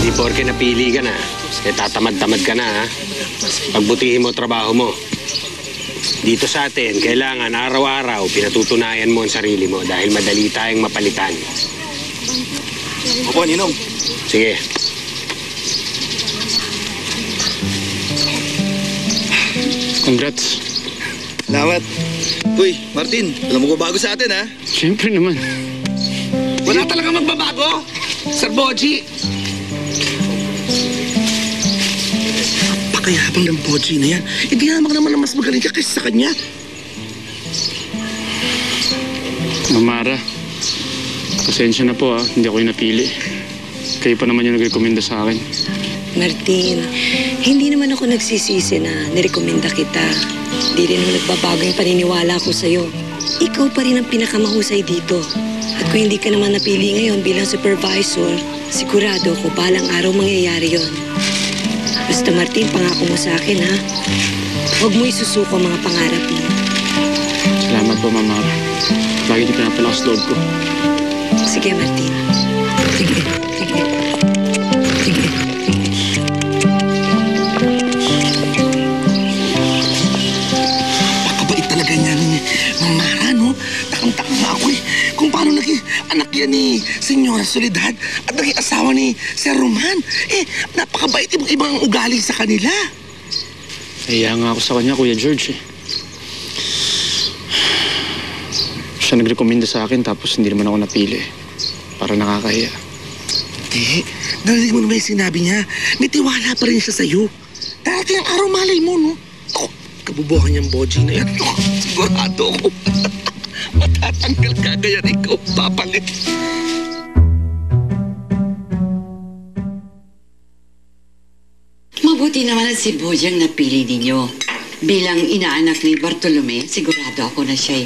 Di porke napili ka na, eh tatamad-tamad ka na, ha? Pagbutihin mo trabaho mo. Dito sa atin, kailangan araw-araw pinatutunayan mo ang sarili mo dahil madali tayong mapalitan. Opo, Ninong. Sige. Congrats. Salamat. Uy, Martin, alam mo ko bago sa atin, ha? Siyempre naman. Wala talaga magbabago, Sir Boji. Napakayabang ng Boji na yan. Hindi naman naman na mas magaling ka kaysa sa kanya. Mamara, pasensya na po hindi ako yung napili. Kayo pa naman yung nag-rekomenda sa akin. Martin, hindi naman ako nagsisisi na nirekomenda kita. Hindi rin naman nagbabago yung paniniwala ko sa'yo. Ikaw pa rin ang pinakamahusay dito. At kung hindi ka naman napili ngayon bilang supervisor, sigurado ko balang araw mangyayari yon. Basta Martin, pangako mo sa akin, ha? Huwag mo isusuko ang mga pangarap mo. Salamat po, Mamara. Lagi niyo pinapalakas loob ko. Sige, Martin. Sige, sige. Sige. Pakabait talaga niya ni Mamara, no? Takang-takang nga ako eh. Kung paano naging anak yan ni Senyora Soledad at naging asawa ni Sir Roman. Eh, napakabait ibang ugali sa kanila. Kaya nga ako sa kanya, Kuya George, eh. Siya nagrekomenda sa akin tapos hindi naman ako napili. Para nakakahiya. Hindi. Narinig mo naman yung sinabi niya. May tiwala pa rin siya sa'yo. Darating ang araw malay mo, no? Ako, kabubuhan niyang Boji na yan. Sigurado ako. Matatanggal ka kaya ikaw papalit. Mabuti naman at si Boji ang napili ninyo. Bilang inaanak ni Bartolome, sigurado ako na siya'y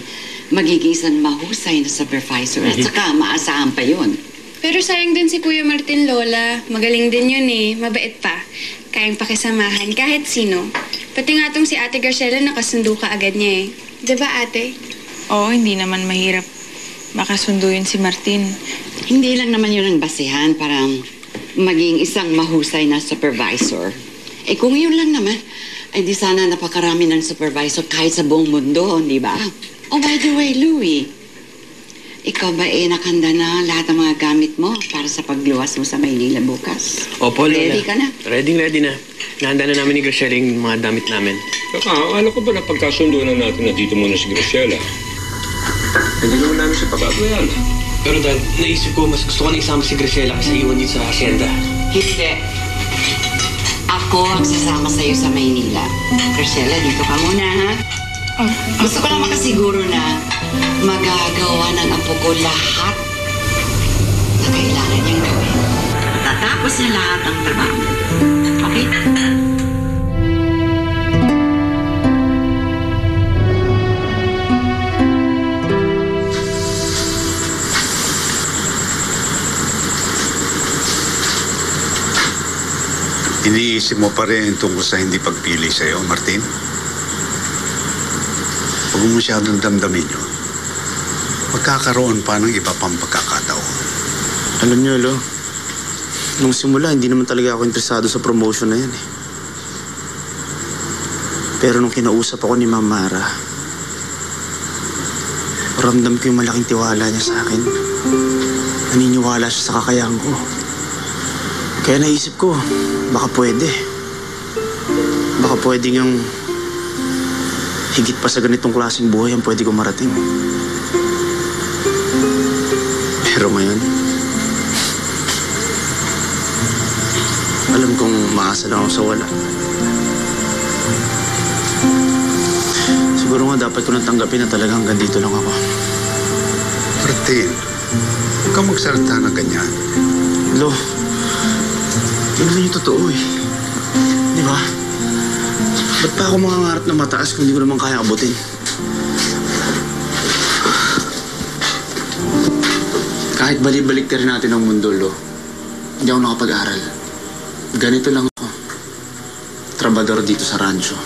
magiging isang mahusay na supervisor at saka maasahan pa yun. Pero sayang din si Kuya Martin, Lola. Magaling din yun eh. Mabait pa. Kayang pakisamahan kahit sino. Pati nga tong si Ate Graciela nakasundo ka agad niya eh. Diba, ate? Oo, hindi naman mahirap makasunduin si Martin. Hindi lang naman yun ang basehan para maging isang mahusay na supervisor. Eh kung yun lang naman, ay di sana napakarami ng supervisor kahit sa buong mundo, di ba? Oh, by the way, Louie, ikaw ba nakahanda na lahat ng mga gamit mo para sa pagluwas mo sa Maynila bukas? Opo, Lola. Ready ka na? Ready na. Nahanda na namin ni Graciela yung mga damit namin. Saka, akala ko ba na pagkasunduan na natin na dito muna si Graciela? Hindi naman namin siya pagkakayan. Pero Dad, naisip ko, mas gusto ko na isama si Graciela kasi iwan din sa hacienda. Hindi. Ako ang sasama sa'yo sa Maynila. Graciela, dito ka muna, ha? Gusto ko lang makasiguro na magagawa ng apo ko lahat na kailangan niyang gawin. Tatapos niya lahat ang trabaho. Okay? Iniisip mo pa rin tungkol sa hindi pagpili sa'yo, Martin? Huwag mo masyadong damdamin yun. Magkakaroon pa ng iba pang pagkakataon. Alam niyo, Lo, nung simula, hindi naman talaga ako interesado sa promotion na yan, eh. Pero nung kinausap ako ni Mamara, ramdam ko yung malaking tiwala niya sa akin. Naniniwala siya sa kakayahan ko. Kaya naisip ko, baka pwede. Baka pwede ngang higit pa sa ganitong klaseng buhay ang pwede ko marating. Pero ngayon, alam kong maasa lang ako sa wala. Siguro nga dapat ko nang tanggapin na talagang hanggang dito lang ako. Martin, huwag kang magsalita na ganyan. Lo, yun naman yung totoo eh. Di ba? Ba't pa ako mangangarap na mataas kung hindi ko naman kaya abutin? Kahit balik-balik rin natin ang mundo, Lo, hindi ako nakapag-aral. Ganito lang ako. Trabador dito sa rancho.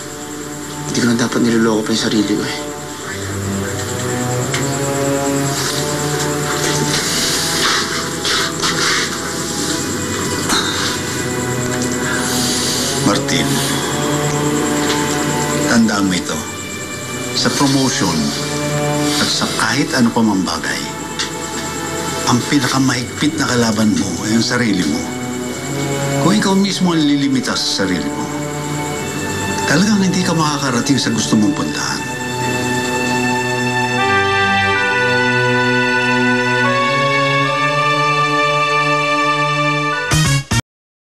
Hindi ko na dapat niloloko pa yung sarili ko eh. Martin, tandaan mo ito. Sa promotion at sa kahit ano pa mang bagay, ang pinakamahigpit na kalaban mo ay ang sarili mo. Kung ikaw mismo ang lilimita sa sarili mo, talagang hindi ka makakarating sa gusto mong puntahan.